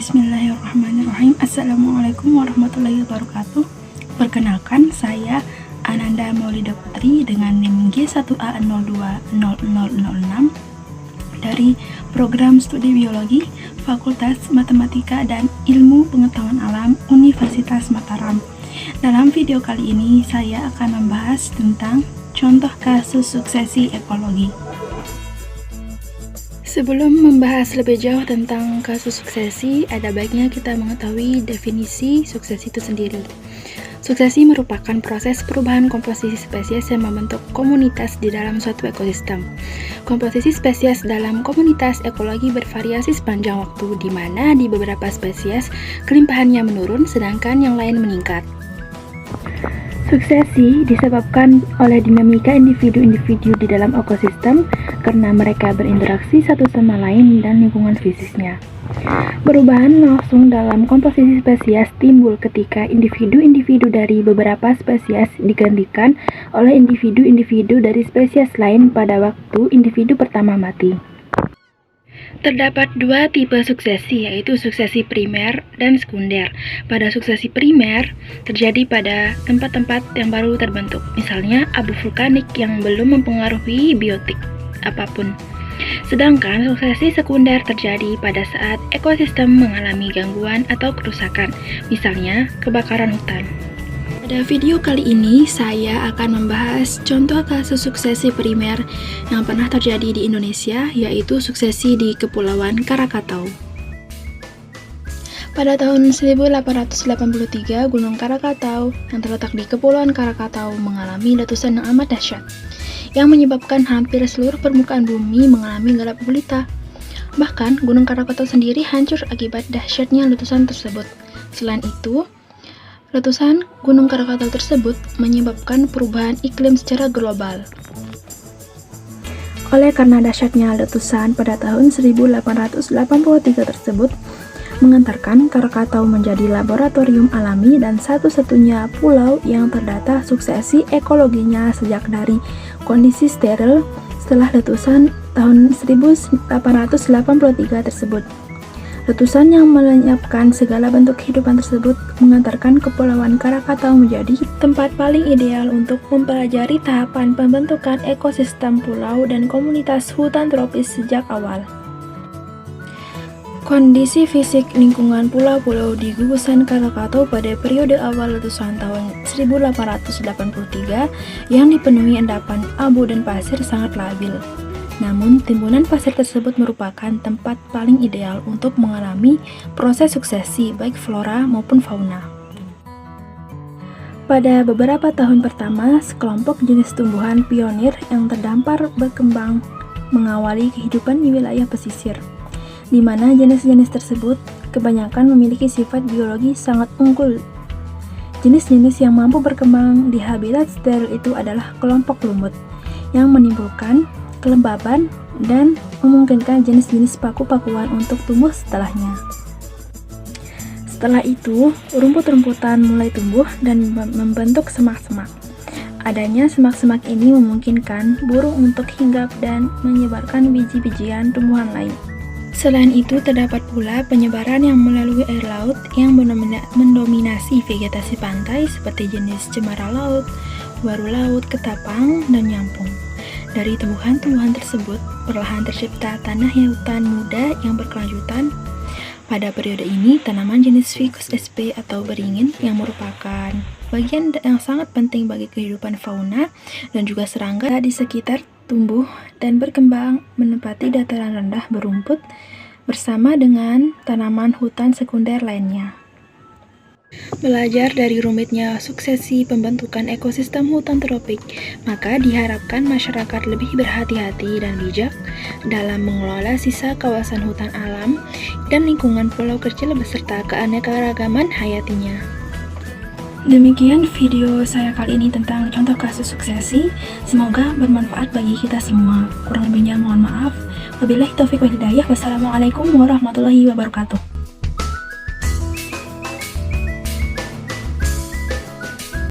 Bismillahirrahmanirrahim. Assalamualaikum warahmatullahi wabarakatuh. Perkenalkan, saya Ananda Maulida Putri dengan NIM G1A020006 dari Program Studi Biologi Fakultas Matematika dan Ilmu Pengetahuan Alam Universitas Mataram. Dalam video kali ini saya akan membahas tentang contoh kasus suksesi ekologi. Sebelum membahas lebih jauh tentang kasus suksesi, ada baiknya kita mengetahui definisi suksesi itu sendiri. Suksesi merupakan proses perubahan komposisi spesies yang membentuk komunitas di dalam suatu ekosistem. Komposisi spesies dalam komunitas ekologi bervariasi sepanjang waktu, di mana di beberapa spesies kelimpahannya menurun sedangkan yang lain meningkat. Suksesi disebabkan oleh dinamika individu-individu di dalam ekosistem karena mereka berinteraksi satu sama lain dan lingkungan fisiknya. Perubahan langsung dalam komposisi spesies timbul ketika individu-individu dari beberapa spesies digantikan oleh individu-individu dari spesies lain pada waktu individu pertama mati. Terdapat dua tipe suksesi, yaitu suksesi primer dan sekunder. Pada suksesi primer terjadi pada tempat-tempat yang baru terbentuk, misalnya abu vulkanik yang belum mempengaruhi biotik apapun. Sedangkan suksesi sekunder terjadi pada saat ekosistem mengalami gangguan atau kerusakan, misalnya kebakaran hutan. Pada video kali ini, saya akan membahas contoh kasus suksesi primer yang pernah terjadi di Indonesia, yaitu suksesi di Kepulauan Krakatau. Pada tahun 1883, Gunung Krakatau yang terletak di Kepulauan Krakatau mengalami letusan yang amat dahsyat, yang menyebabkan hampir seluruh permukaan bumi mengalami gelap gulita. Bahkan, Gunung Krakatau sendiri hancur akibat dahsyatnya letusan tersebut. Selain itu, letusan Gunung Krakatau tersebut menyebabkan perubahan iklim secara global. Oleh karena dahsyatnya letusan pada tahun 1883 tersebut, mengantarkan Krakatau menjadi laboratorium alami dan satu-satunya pulau yang terdata suksesi ekologinya sejak dari kondisi steril setelah letusan tahun 1883 tersebut. Letusan yang melenyapkan segala bentuk kehidupan tersebut mengantarkan Kepulauan Krakatau menjadi tempat paling ideal untuk mempelajari tahapan pembentukan ekosistem pulau dan komunitas hutan tropis sejak awal. Kondisi fisik lingkungan pulau-pulau di gugusan Krakatau pada periode awal letusan tahun 1883 yang dipenuhi endapan abu dan pasir sangat labil. Namun, timbunan pasir tersebut merupakan tempat paling ideal untuk mengalami proses suksesi baik flora maupun fauna. Pada beberapa tahun pertama, sekelompok jenis tumbuhan pionir yang terdampar berkembang mengawali kehidupan di wilayah pesisir, di mana jenis-jenis tersebut kebanyakan memiliki sifat biologi sangat unggul. Jenis-jenis yang mampu berkembang di habitat steril itu adalah kelompok lumut, yang menimbulkan kelembaban dan memungkinkan jenis-jenis paku-pakuan untuk tumbuh setelahnya. Setelah itu, rumput-rumputan mulai tumbuh dan membentuk semak-semak. Adanya semak-semak ini memungkinkan burung untuk hinggap dan menyebarkan biji-bijian tumbuhan lain. Selain itu, terdapat pula penyebaran yang melalui air laut yang mendominasi vegetasi pantai seperti jenis cemara laut, waru laut, ketapang, dan nyampung. Dari tumbuhan-tumbuhan tersebut, perlahan tercipta tanah hutan muda yang berkelanjutan. Pada periode ini, tanaman jenis Ficus sp atau beringin yang merupakan bagian yang sangat penting bagi kehidupan fauna dan juga serangga di sekitar tumbuh dan berkembang menempati dataran rendah berumput bersama dengan tanaman hutan sekunder lainnya. Belajar dari rumitnya suksesi pembentukan ekosistem hutan tropik, maka diharapkan masyarakat lebih berhati-hati dan bijak dalam mengelola sisa kawasan hutan alam dan lingkungan pulau kecil beserta keanekaragaman hayatinya. Demikian video saya kali ini tentang contoh kasus suksesi. Semoga bermanfaat bagi kita semua. Kurang lebihnya mohon maaf. Wabillahi taufiq wal hidayah. Wassalamualaikum warahmatullahi wabarakatuh.